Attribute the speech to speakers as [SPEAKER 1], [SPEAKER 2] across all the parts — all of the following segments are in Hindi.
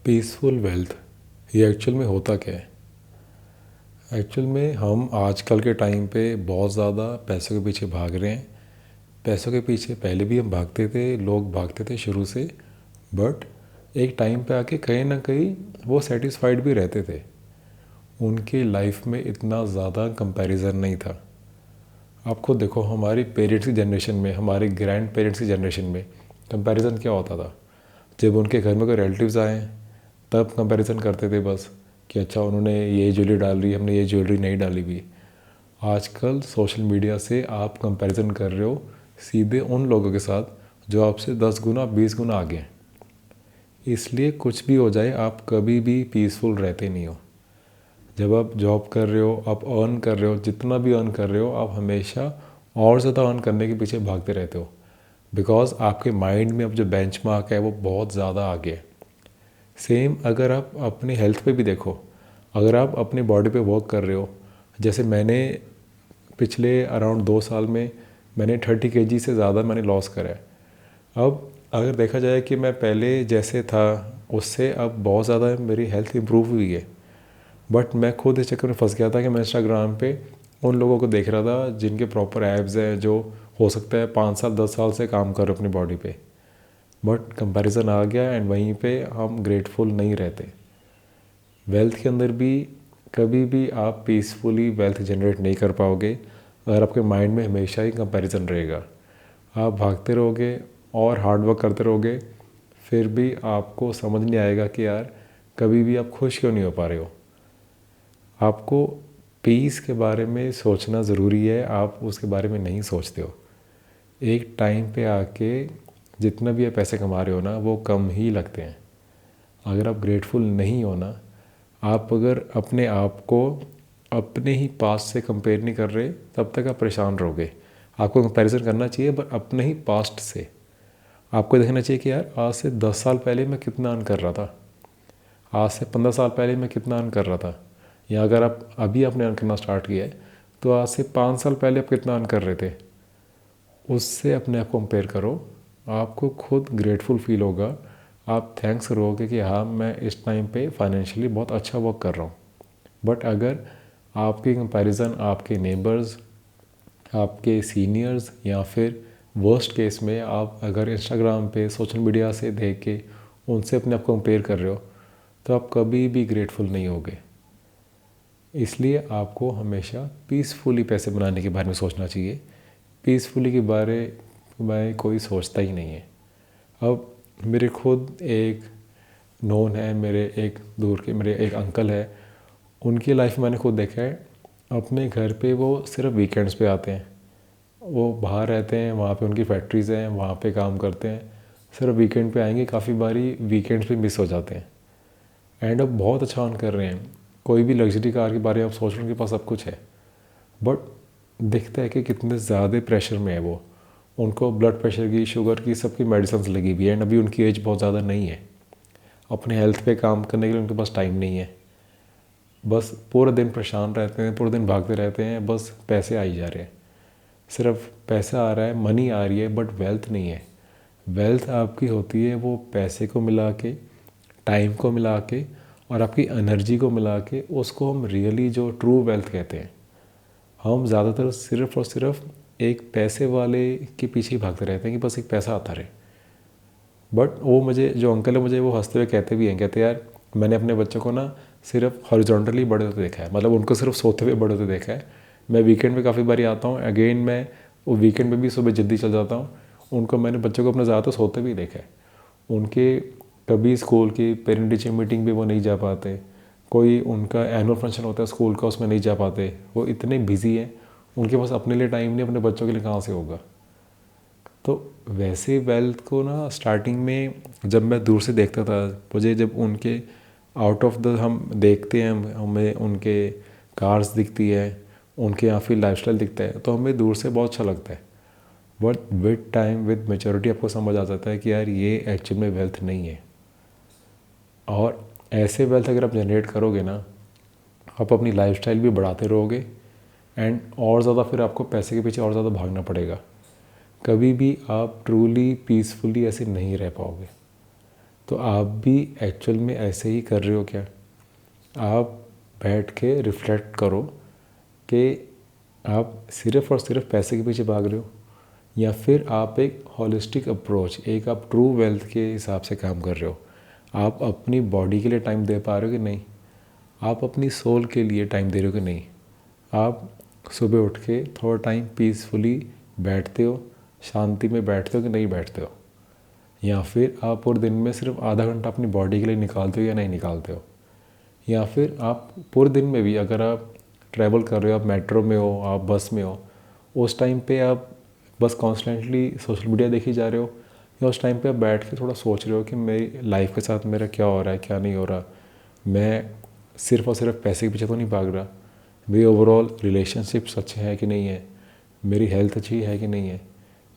[SPEAKER 1] पीसफुल वेल्थ ये एक्चुअल में होता क्या है? एक्चुअल में हम आजकल के टाइम पे बहुत ज़्यादा पैसों के पीछे भाग रहे हैं। पैसों के पीछे पहले भी हम भागते थे, लोग भागते थे शुरू से। बट एक टाइम पे आके कहीं ना कहीं वो सेटिस्फाइड भी रहते थे। उनकी लाइफ में इतना ज़्यादा कंपैरिजन नहीं था। आप खुद देखो, हमारी पेरेंट्स की जनरेशन में, हमारे ग्रैंड पेरेंट्स की जनरेशन में कंपैरिजन क्या होता था? जब उनके घर में कोई रिलेटिव्स आए तब कंपैरिजन करते थे बस, कि अच्छा उन्होंने ये ज्वेलरी डाल ली, हमने ये ज्वेलरी नहीं डाली हुई। आजकल सोशल मीडिया से आप कंपैरिजन कर रहे हो सीधे उन लोगों के साथ जो आपसे 10 गुना 20 गुना आगे हैं। इसलिए कुछ भी हो जाए, आप कभी भी पीसफुल रहते नहीं हो। जब आप जॉब कर रहे हो, आप अर्न कर रहे हो, जितना भी अर्न कर रहे हो, आप हमेशा और ज़्यादा अर्न करने के पीछे भागते रहते हो। बिकॉज आपके माइंड में अब जो बेंचमार्क है वो बहुत ज़्यादा आगे है। सेम अगर आप अपनी हेल्थ पे भी देखो, अगर आप अपनी बॉडी पे वर्क कर रहे हो, जैसे मैंने पिछले अराउंड 2 साल में मैंने 30 kg से ज़्यादा मैंने लॉस करा है। अब अगर देखा जाए कि मैं पहले जैसे था उससे अब बहुत ज़्यादा मेरी हेल्थ इंप्रूव हुई है। बट मैं खुद इस चक्कर में फंस गया था कि मैं इंस्टाग्राम पे उन लोगों को देख रहा था जिनके प्रॉपर एब्स हैं, जो हो सकता है 5 साल 10 साल से काम कर रहे अपनी बॉडी पे। बट कंपैरिजन आ गया एंड वहीं पे हम ग्रेटफुल नहीं रहते। वेल्थ के अंदर भी कभी भी आप पीसफुली वेल्थ जनरेट नहीं कर पाओगे अगर आपके माइंड में हमेशा ही कंपैरिजन रहेगा। आप भागते रहोगे और हार्ड वर्क करते रहोगे, फिर भी आपको समझ नहीं आएगा कि यार कभी भी आप खुश क्यों नहीं हो पा रहे हो। आपको पीस के बारे में सोचना ज़रूरी है, आप उसके बारे में नहीं सोचते हो। एक टाइम पे आके जितना भी आप पैसे कमा रहे हो ना, वो कम ही लगते हैं। अगर आप ग्रेटफुल नहीं हो ना, आप अगर अपने आप को अपने ही पास्ट से कंपेयर नहीं कर रहे, तब तक आप परेशान रहोगे। आपको कंपैरिजन करना चाहिए पर अपने ही पास्ट से। आपको देखना चाहिए कि यार आज से 10 साल पहले मैं कितना अर्न कर रहा था, आज से 15 साल पहले मैं कितना अर्न कर रहा था, या अगर आप अभी आपने अर्न करना स्टार्ट किया है तो आज से 5 साल पहले आप कितना अर्न कर रहे थे, उससे अपने आप को कंपेयर करो। आपको खुद ग्रेटफुल फील होगा, आप थैंक्स करोगे कि हाँ मैं इस टाइम पे फाइनेंशियली बहुत अच्छा वर्क कर रहा हूँ। बट अगर आपकी कंपैरिजन आपके नेबर्स, आपके सीनियर्स, या फिर वर्स्ट केस में आप अगर इंस्टाग्राम पे सोशल मीडिया से देख के उनसे अपने आप को कंपेयर कर रहे हो, तो आप कभी भी ग्रेटफुल नहीं होगे। इसलिए आपको हमेशा पीसफुली पैसे बनाने के बारे में सोचना चाहिए। पीसफुली के बारे में कोई सोचता ही नहीं है। अब मेरे खुद एक नोन है, मेरे एक दूर के मेरे एक अंकल है, उनकी लाइफ मैंने खुद देखा है। अपने घर पे वो सिर्फ वीकेंड्स पे आते हैं, वो बाहर रहते हैं, वहाँ पे उनकी फैक्ट्रीज़ हैं, वहाँ पे काम करते हैं, सिर्फ वीकेंड पे आएंगे। काफ़ी बारी वीकेंड्स पे मिस हो जाते हैं एंड अब बहुत अच्छा अर्न कर रहे हैं। कोई भी लग्जरी कार के बारे में आप सोच रहे हो, उनके पास सब कुछ है, बट दिखता है कि कितने ज़्यादा प्रेशर में है वो। उनको ब्लड प्रेशर की, शुगर की, सबकी मेडिसिन लगी हुई है एंड अभी उनकी एज बहुत ज़्यादा नहीं है। अपने हेल्थ पे काम करने के लिए उनके पास टाइम नहीं है। बस पूरे दिन परेशान रहते हैं, पूरे दिन भागते रहते हैं, बस पैसे आ ही जा रहे हैं। सिर्फ पैसा आ रहा है, मनी आ रही है, बट वेल्थ नहीं है। वेल्थ आपकी होती है वो पैसे को मिला के, टाइम को मिला के और आपकी एनर्जी को मिला के, उसको हम रियली जो ट्रू वेल्थ कहते हैं। हम ज़्यादातर सिर्फ और सिर्फ एक पैसे वाले के पीछे ही भागते रहते हैं कि बस एक पैसा आता रहे। बट वो मुझे जो अंकल है, मुझे वो हंसते हुए कहते भी हैं, कहते यार मैंने अपने बच्चों को ना सिर्फ हॉरिजॉन्टली बड़े होते देखा है, मतलब उनको सिर्फ सोते हुए बड़े होते देखा है। मैं वीकेंड में काफ़ी बारी आता हूँ, अगेन मैं वो वीकेंड में भी सुबह जल्दी चल जाता हूँ। उनको मैंने बच्चों को अपने ज़्यादातर सोते भी देखा है। उनके कभी स्कूल की पेरेंट टीचर मीटिंग भी वो नहीं जा पाते, कोई उनका एनुअल फंक्शन होता है स्कूल का, उसमें नहीं जा पाते। वो इतने बिजी हैं, उनके पास अपने लिए टाइम नहीं, अपने बच्चों के लिए कहाँ से होगा। तो वैसे वेल्थ को ना स्टार्टिंग में जब मैं दूर से देखता था, मुझे जब उनके आउट ऑफ द हम देखते हैं, हमें उनके कार्स दिखती है, उनके यहाँ फिर लाइफस्टाइल दिखता है, तो हमें दूर से बहुत अच्छा लगता है। But with time, with maturity आपको समझ आ जाता है कि यार ये एक्चुअल में वेल्थ नहीं है। और ऐसे वेल्थ अगर आप जनरेट करोगे ना, आप अपनी लाइफस्टाइल भी बढ़ाते रहोगे एंड और ज़्यादा फिर आपको पैसे के पीछे और ज़्यादा भागना पड़ेगा। कभी भी आप ट्रूली पीसफुली ऐसे नहीं रह पाओगे। तो आप भी एक्चुअल में ऐसे ही कर रहे हो क्या? आप बैठ के रिफ्लेक्ट करो कि आप सिर्फ़ और सिर्फ पैसे के पीछे भाग रहे हो, या फिर आप एक हॉलिस्टिक अप्रोच, एक आप ट्रू वेल्थ के हिसाब से काम कर रहे हो। आप अपनी बॉडी के लिए टाइम दे पा रहे हो कि नहीं? आप अपनी सोल के लिए टाइम दे रहे हो कि नहीं? आप सुबह उठ के थोड़ा टाइम पीसफुली बैठते हो, शांति में बैठते हो कि नहीं बैठते हो? या फिर आप पूरे दिन में सिर्फ आधा घंटा अपनी बॉडी के लिए निकालते हो या नहीं निकालते हो? या फिर आप पूरे दिन में भी अगर आप ट्रैवल कर रहे हो, आप मेट्रो में हो, आप बस में हो, उस टाइम पे आप बस कॉन्स्टेंटली सोशल मीडिया देखी जा रहे हो, या उस टाइम पे आप बैठ के थोड़ा सोच रहे हो कि मेरी लाइफ के साथ मेरा क्या हो रहा है, क्या नहीं हो रहा, मैं सिर्फ और सिर्फ पैसे के पीछे तो नहीं भाग रहा, मेरी ओवरऑल रिलेशनशिप्स अच्छे हैं कि नहीं है, मेरी हेल्थ अच्छी है कि नहीं है,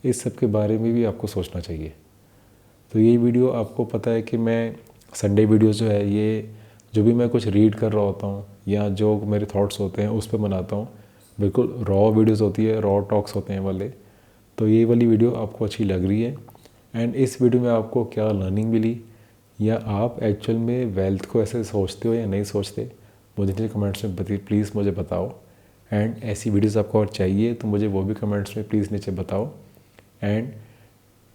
[SPEAKER 1] इस सब के बारे में भी आपको सोचना चाहिए। तो ये वीडियो आपको पता है कि मैं संडे वीडियोस जो है, ये जो भी मैं कुछ रीड कर रहा होता हूँ या जो मेरे थॉट्स होते हैं उस पर बनाता हूँ। बिल्कुल रॉ वीडियोस होती है, रॉ टॉक्स होते हैं वाले। तो ये वाली वीडियो आपको अच्छी लग रही है, एंड इस वीडियो में आपको क्या लर्निंग मिली, या आप एक्चुअल में वेल्थ को ऐसे सोचते हो या नहीं सोचते, मुझे नीचे कमेंट्स में प्लीज़ मुझे बताओ। एंड ऐसी वीडियोस आपको और चाहिए तो मुझे वो भी कमेंट्स में प्लीज़ नीचे बताओ। एंड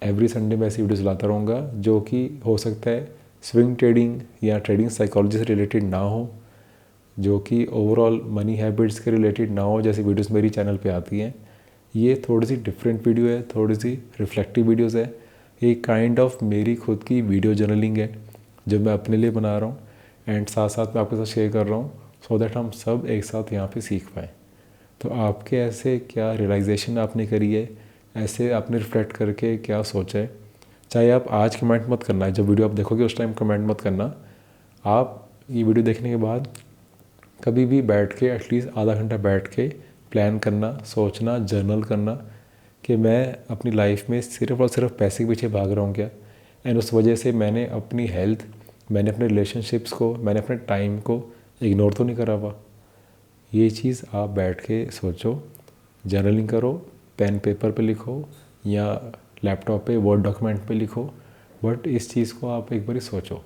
[SPEAKER 1] एवरी संडे मैं ऐसी वीडियोस लाता रहूँगा जो कि हो सकता है स्विंग ट्रेडिंग या ट्रेडिंग साइकोलॉजी से रिलेटेड ना हो, जो कि ओवरऑल मनी हैबिट्स के रिलेटेड ना हो, जैसी वीडियोस मेरी चैनल पे आती हैं। ये थोड़ी सी डिफरेंट वीडियो है, थोड़ी सी रिफ्लेक्टिव वीडियोस है, एक काइंड ऑफ मेरी खुद की वीडियो जर्नलिंग है जो मैं अपने लिए बना रहा हूँ, एंड साथ साथ मैं आपके साथ शेयर कर रहा हूँ सो दैट हम सब एक साथ यहाँ पे सीख पाएँ। तो आपके ऐसे क्या रियलाइजेशन आपने करी है, ऐसे आपने रिफ्लेक्ट करके क्या सोचा है? चाहे आप आज कमेंट मत करना है, जब वीडियो आप देखोगे उस टाइम कमेंट मत करना। आप ये वीडियो देखने के बाद कभी भी बैठ के एटलीस्ट आधा घंटा बैठ के प्लान करना, सोचना, जर्नल करना कि मैं अपनी लाइफ में सिर्फ और सिर्फ पैसे के पीछे भाग रहा हूँ क्या, एंड उस वजह से मैंने अपनी हेल्थ, मैंने अपने रिलेशनशिप्स को, मैंने अपने टाइम को इग्नोर तो नहीं करा हुआ। ये चीज़ आप बैठ के सोचो, जर्नलिंग करो, पेन पेपर पे लिखो या लैपटॉप पे वर्ड डॉक्यूमेंट पे लिखो, बट इस चीज़ को आप एक बार सोचो,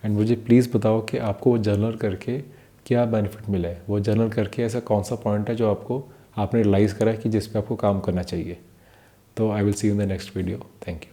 [SPEAKER 1] एंड मुझे प्लीज़ बताओ कि आपको वो जर्नल करके क्या बेनिफिट मिला है। वो जर्नल करके ऐसा कौन सा पॉइंट है जो आपको आपने रियलाइज़ करा है कि जिस पे आपको काम करना चाहिए। तो I will see you in the next video. Thank you.